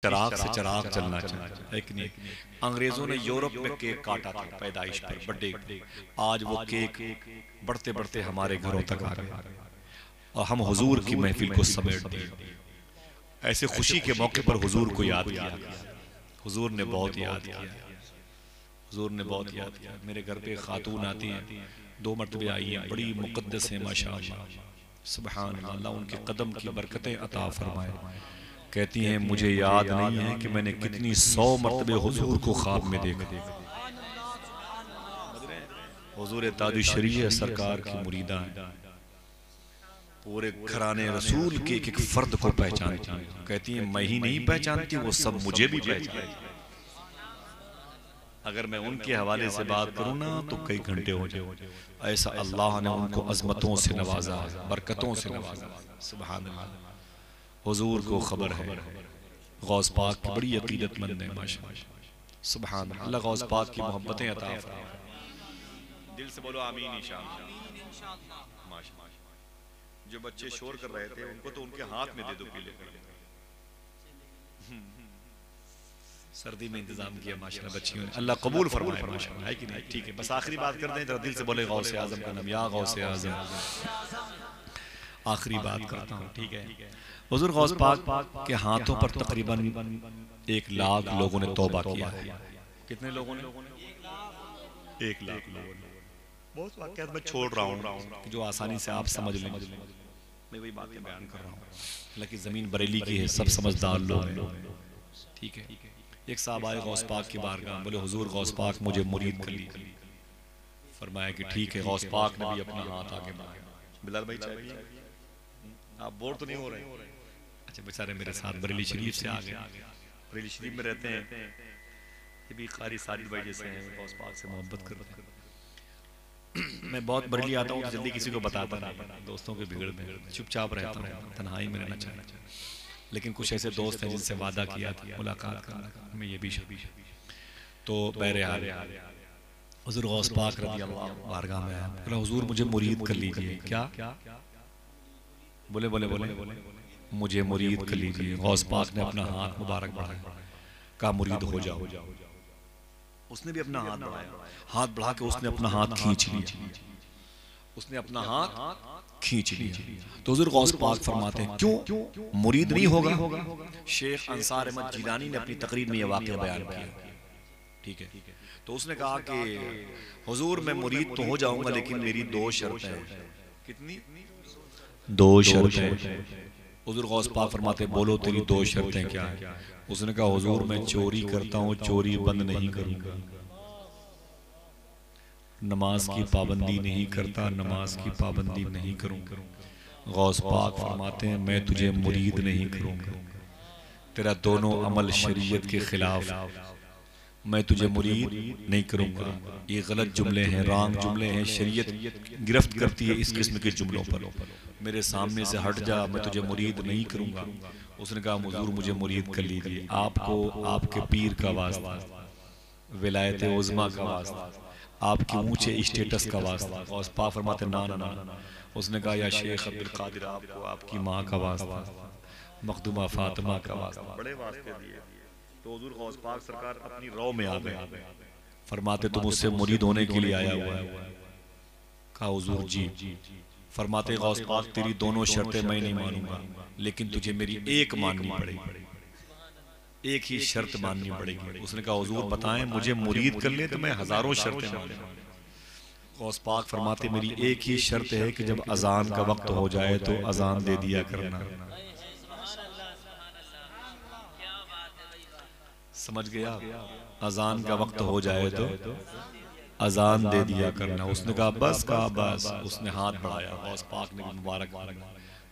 चराग से चराग चलना चाहिए है कि नहीं। अंग्रेजों ने यूरोप में केक काटा था पैदाइश पर, बर्थडे। आज वो केक बढ़ते बढ़ते हमारे घरों तक आ गए और हम हुजूर की महफिल को समेट दिए। ऐसे खुशी के मौके पर हुजूर को याद किया, हुजूर ने बहुत याद किया, हुजूर ने बहुत याद किया। मेरे घर पे खातून आती हैं, 2 मरतबे आई हैं, बड़ी मुक़द्दस हैं माशाअल्लाह, सुभान अल्लाह, उनके कदम की बरकतें अता फरमाए। कहती हैं मुझे याद नहीं है कि मैंने कितनी 100 मरतबे हुजूर को ख्वाब में देखा। हुजूर ताजुश्शरीय सरकार की मुरीदा है, पूरे घराने रसूल के एक एक फर्द को पहचानती हैं। कहती हैं मैं ही नहीं पहचानती, वो सब मुझे भी पहचानती। अगर मैं उनके हवाले से बात करूं ना तो कई घंटे हो जाए। ऐसा अल्लाह ने उनको अजमतों से नवाजा, बरकतों से नवाजा। सुभान अल्लाह, हुजूर को खबर है, गौस पाक की बड़ी अकीदतमंद है माशाअल्लाह। सुभान अल्लाह, गौस पाक की मोहब्बतें अता फरमाए। दिल से बोलो आमीन इंशाअल्लाह। माशाअल्लाह, जो बच्चे शोर कर रहे थे उनको तो उनके हाथ में दे दो पीले कर। सर्दी में इंतजाम किया माशाअल्लाह बच्चियों ने, अल्लाह कबूल फरमाए माशाअल्लाह, है कि नहीं। ठीक है, बस आखिरी बात कर दें, जरा दिल से बोले गौसे आजम का नाम, या गौसे आजम। आखिरी बात करता हूँ, ठीक है। हुजूर गौस पाक के हाथों पर तकरीबन 1 लाख लोगों ने तौबा किया है। कितने लोगों ने? 1 लाख लोगों ने। बहुत वाक़यात मैं छोड़ रहा हूँ जो आसानी से आप समझ लें, मैं वही बातें बयान कर रहा हूँ। हालांकि ज़मीन बरेली की है, सब समझदार लोग हैं, ठीक है। एक साहब आए गौस पाक की बारगाह, बोले हुजूर गौस पाक मुझे मुरीद कर लीजिए। फरमाया कि ठीक है। गौस पाक ने भी अपना हाथ आगे बढ़ाया। बिलाल भाई चाय पिए? आप बोर तो नहीं हो रहे? अच्छा, बेचारे मेरे साथ बरेली शरीफ से आ गए, बरेली शरीफ में रहते हैं, ये भी कारी साजिद भाई जैसे हैं, गौस पाक से मोहब्बत करते हैं। मैं बहुत बरेली आता हूँ तो जल्दी किसी को बताता नहीं, दोस्तों के बिगड़ में चुपचाप रहता हूँ, तन्हाई में रहना चाहता हूँ। लेकिन कुछ ऐसे दोस्त हैं जिनसे वादा किया था मुलाकात करने का, मैं ये भी तो बहरहाल हुजूर गौस पाक रज़ी अल्लाह बारगाह में आया, बोला हुजूर मुझे मुरीद कर लीजिए। क्या? बोले बोले बोले मुझे मुरीद कर लीजिए। गौस पाक ने अपना हाथ मुबारक बढ़ाया, कहा मुरीद हो जाओ। उसने भी अपना हाथ बढ़ाया, हाथ बढ़ा के उसने अपना हाथ खींच लिया, उसने अपना हाथ खींच लिया। तो हुजूर गौस पाक फरमाते हैं क्यों मुरीद नहीं होगा? शेख अंसार अहमद जिलानी ने अपनी तकरीर में यह वाक़या बयान किया, ठीक है। तो उसने कहा कि हुजूर मैं मुरीद तो हो जाऊंगा लेकिन मेरी 2 शर्तें हैं। कितनी? 2 शर्तें। हुजूर गौस पाक फरमाते बोलो तेरी 2 शर्तें क्या है? उसने कहा हुजूर मैं चोरी करता हूँ, चोरी बंद नहीं करूंगा, नमाज की पाबंदी नहीं करता, नमाज की पाबंदी नहीं करूंगा। गौस पाक फरमाते हैं मैं तुझे मुरीद नहीं करूंगा, तेरा दोनों अमल शरीयत के खिलाफ, मैं तुझे मुरीद नहीं करूंगा। ये गलत जुमले हैं, रॉन्ग जुमले हैं, शरीयत गिरफ्त करती है इस किस्म के जुमलों पर। मेरे सामने से हट जा, मैं तुझे मुरीद नहीं करूंगा। उसने कहा हुजूर मुझे मुरीद कर लीजिए, आपको आपके पीर का वास्ता, विलायत उज़्मा का वास्ता, आपके ऊंचे स्टेटस का वास्ता। गौस पाक फरमाते ना ना ना। उसने कहा या शेख अब्दुल कादिर आपको आपकी माँ का वास्ता, मखदूमा फातिमा का वास्ता, बड़े वास्ते दिए। तो हुजूर गौस पाक सरकार अपनी रौ में आ गए, फरमाते तुम मुझसे मुरीद होने के लिए आया हुआ है? कहा हुजूर जी। फरमाते गौस पाक तेरी दोनों शर्तें मैं नहीं मानूंगा, लेकिन तुझे मेरी एक माननी पड़ेगी, एक ही शर्त माननी पड़ेगी। उसने कहा हुजूर बताएं, मुझे मुरीद कर ले तो मैं हजारों शर्तें मानूंगा। गौस पाक फरमाते मेरी एक ही शर्त है कि जब अजान का वक्त हो जाए तो अजान दे दिया करना। समझ गया? अजान का वक्त हो जाए तो अजान दे दिया करना। उसने कहा बस, कहा बस। उसने हाथ बढ़ाया, गौस पाक ने मुबारक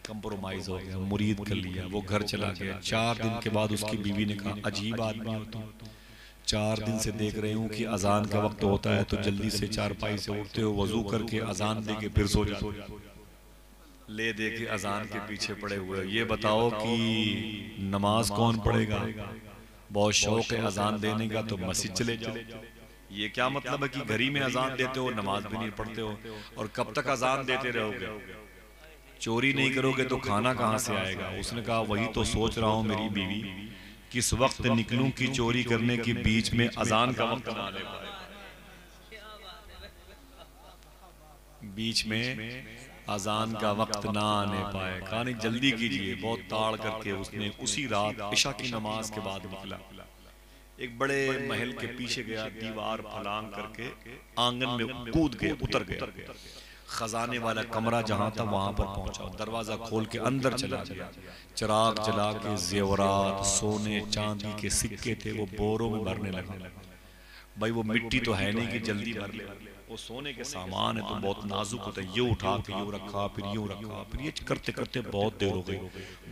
कंप्रोमाइज हो गया, मुरीद कर लिया, वो घर चला गया। 4 दिन के बाद उसकी बीवी ने कहा अजीब आदमी हो तुम, 4 दिन से देख रही हूँ कि अजान का वक्त होता है तो जल्दी से चारपाई से उठते हो, वजू करके अजान दे के फिर सो जाते हो, ले दे के अजान के पीछे पड़े हुए। ये बताओ कि नमाज कौन पढ़ेगा? बहुत शौक है अजान देने का तो मस्जिद चले जाओ। ये क्या मतलब है कि घर ही में अजान देते हो, नमाज भी नहीं पढ़ते हो, और कब तक अजान देते रहोगे? चोरी नहीं करोगे तो खाना कहाँ से आएगा? उसने कहा वही तो सोच रहा हूँ मेरी बीवी किस वक्त निकलूं की चोरी करने की बीच में अजान का वक्त ना आने पाए, बीच में अजान का वक्त ना आने पाए। कहानी जल्दी कीजिए, बहुत ताड़ करके उसने उसी रात इशा की नमाज के बाद निकला, एक बड़े महल के पीछे गया, दीवार फलांग करके आंगन में कूद गया, उतर गया। खजाने वाला कमरा जहां था वहां पर पहुंचा, दरवाजा खोल के अंदर चला गया। चिराग जला के जेवरात, सोने चांदी के सिक्के थे, वो बोरों में भरने लगा। भाई वो मिट्टी तो है नहीं कि जल्दी भर ले, वो सोने के सामान है तो बहुत नाजुक होता है। ये उठा के यूं रखा, फिर यूं रखा, फिर ये करते करते बहुत देर हो गई।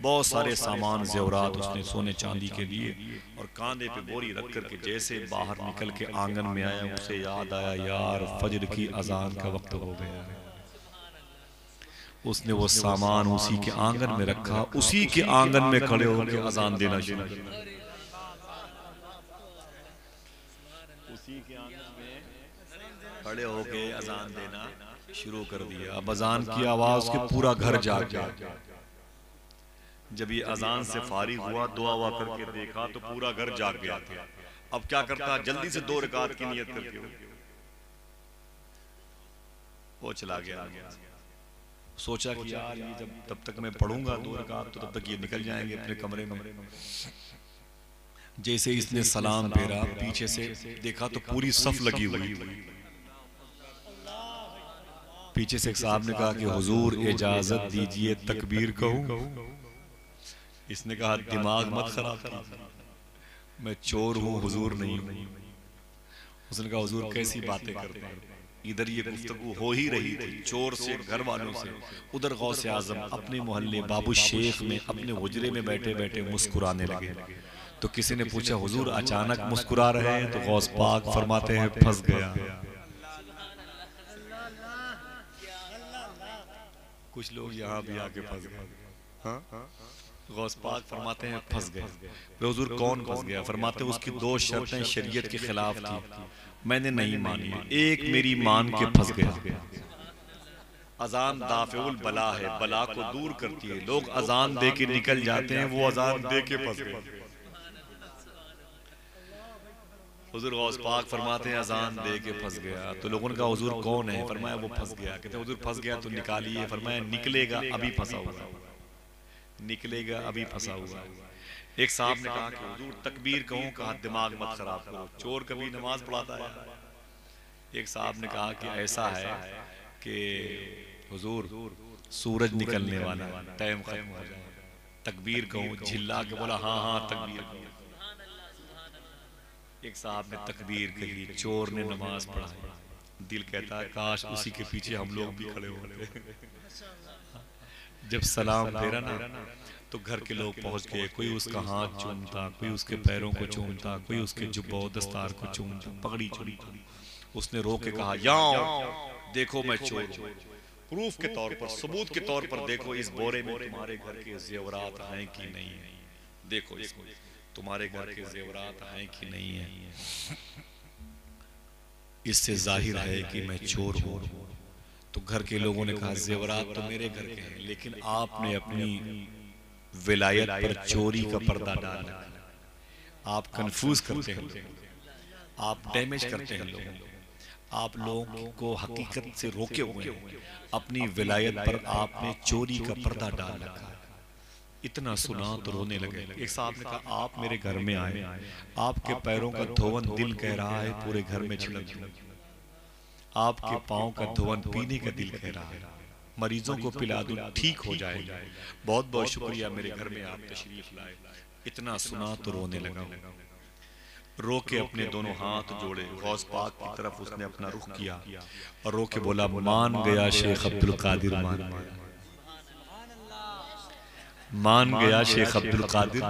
बहुत सारे सामान जेवरात उसने सोने चांदी के लिए, और कांधे पे बोरी रख करके जैसे बाहर निकल के आंगन में आया, उसे याद आया यार फजर की अजान का वक्त हो गया। उसने वो सामान उसी के आंगन में रखा, उसी के आंगन में खड़े होकर अजान देना शुरू किया। उसी के आंगन में खड़े होके अजान देना शुरू कर दिया। अब अजान की आवाज के पूरा घर जाग गया। जब ये अजान से फारिग हुआ, दुआ हुआ करके देखा तो पूरा घर जाग गया था। अब क्या करता, जल्दी से 2 रकात की नियत करके वो चला गया। सोचा कि यार ये जब तब तक मैं पढ़ूंगा 2 रकात तो तब तक ये निकल जाएंगे अपने कमरे में। जैसे इसने सलाम फेरा, पीछे से देखा तो पूरी सफ लगी हुई थी। पीछे से एक साहब ने कहा कि हुजूर इजाजत दीजिए तकबीर कहूं। इसने कहा दिमाग मत खराब कीजिए, मैं चोर हूं, हुजूर नहीं हूं। उसने कहा हुजूर कैसी बातें करते हैं। इधर ये गुफ्तगू हो ही रही थी, चोर से, घर वालों से, उधर गौसे आजम अपने मोहल्ले बाबू शेख में अपने हुजरे में बैठे बैठे मुस्कुराने लगे। तो किसी ने पूछा हुजूर अचानक मुस्कुरा रहे हैं? तो गौस पाक फरमाते हैं फंस गया। कुछ लोग यहाँ भी आके फंस गए। हाँ? गौस पाक फरमाते हैं फंस गए। हुजूर कौन फंस गया? फरमाते उसकी 2 शर्तें शरीयत के खिलाफ थी, मैंने नहीं मानी, एक मेरी मान के फंस गया। अजान दाफिउल बला है, बला को दूर करती है। लोग अजान दे के निकल जाते हैं, वो अजान दे के फंस गए। हुजूर गौस पाक फरमाते हैं अजान दे के फंस गया। तो लोगों ने कहा हुजूर कौन है? फरमाया वो फंस गया। कहते हुजूर फंस गया तो निकालिए। फरमाया निकलेगा, अभी फंसा हुआ, निकलेगा अभी फंसा हुआ। एक साहब ने कहा कि हुजूर तकबीर कहूं? कहा दिमाग मत खराब करो, चोर कभी नमाज पढ़ाता है? एक साहब ने कहा कि ऐसा है कि हुजूर सूरज निकलने वाला है, टाइम खत्म हो जाए, तकबीर कहूं? झिल्ला के बोला हाँ हाँ तकबीर कहूं। एक साहब ने तकबीर कही, चोर ने नमाज पढ़ाई। दिल कहता है काश उसी के पीछे हम लोग भी खड़े होते। जब सलाम फेरा ना तो घर के लोग पहुंच गए, कोई उसका हाथ चूमता, कोई उसके पैरों को चूमता, कोई उसके जुब्बा दस्तार को चूमता, पगड़ी चूमता। उसने रो के कहा याओ देखो मैं चोर हूं, प्रूफ के तौर पर, सबूत के तौर पर देखो इस बोरे में तुम्हारे घर के जेवरात हैं कि नहीं है, देखो इसको, तुम्हारे घर के जेवरात हैं कि नहीं है। इससे जाहिर है कि मैं चोर हूं। तो घर के लोगों ने कहा जेवरात तो मेरे घर के हैं, लेकिन आपने अपनी विलायत पर चोरी का पर्दा डाला। आप कंफ्यूज करते हैं, आप डैमेज करते हैं लोगों को, आप लोगों को हकीकत से रोके हुए हैं। अपनी विलायत पर आपने चोरी का पर्दा डाल रखा है। इतना सुना तो रोने लगे। एक साहब ने कहा आप मेरे घर में आए, आपके पैरों का धोवन दिल कह रहा है पूरे घर में छिड़क दूं, आपके पाँव का धोवन पीने का दिल कह रहा है, मरीजों को पिला दूं ठीक हो जाएगा, बहुत बहुत शुक्रिया मेरे घर में आप तशरीफ लाए। इतना सुना तो रोने लगा। रो के अपने दोनों हाथ जोड़े, गौस पाक की तरफ उसने अपना रुख किया और रो के बोला मान गया शेख अब्दुल कादिर, मान गया शेख अब्दुल कादिर,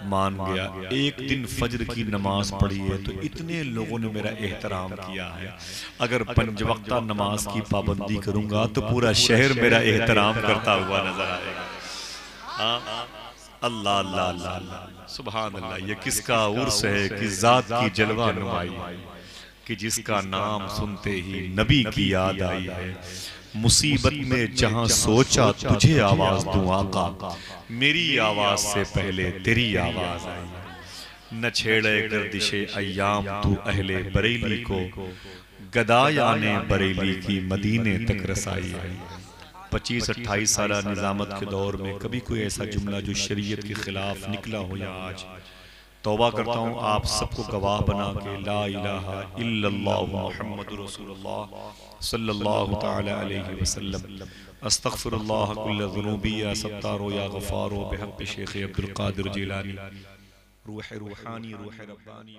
मान गया। एक दिन फजर की नमाज पढ़ी है तो इतने लोगों ने मेरा एहतराम किया है, अगर 5 वक्ता नमाज की पाबंदी करूंगा तो पूरा शहर मेरा एहतराम करता हुआ नजर आएगा। हाँ अल्लाह अल्लाह अल्लाह सुभान अल्लाह। ये किसका उर्स है कि जात की जलवा नुमाई, कि जिसका नाम सुनते ही नबी की याद आई है। मुसीबत में जहां सोचा तुझे आवाज दूं आका, मेरी आवाज से पहले तेरी आवाज आई। न छेड़े गर्दिशे अय्याम तू अहले बरेली को, गदायाने बरेली की मदीने तक रसाई है। 25-28 साल निजामत के दौर में कभी कोई ऐसा जुमला जो शरीयत के खिलाफ निकला हो या आज, तौबा करता हूँ आप सबको गवाह बना के ला इलाहा इल्लल्लाह मुहम्मदुर रसूलुल्लाह सल्लल्लाहु तआला अलैहि वसल्लम अस्तगफिरुल्लाह कुल्ल ज़ुनूबी या सत्तारो या गफ़ारो बिहक़्क़ि शेख अब्दुल क़ादिर जिलानी रूह रूहानी रूह रब्बानी।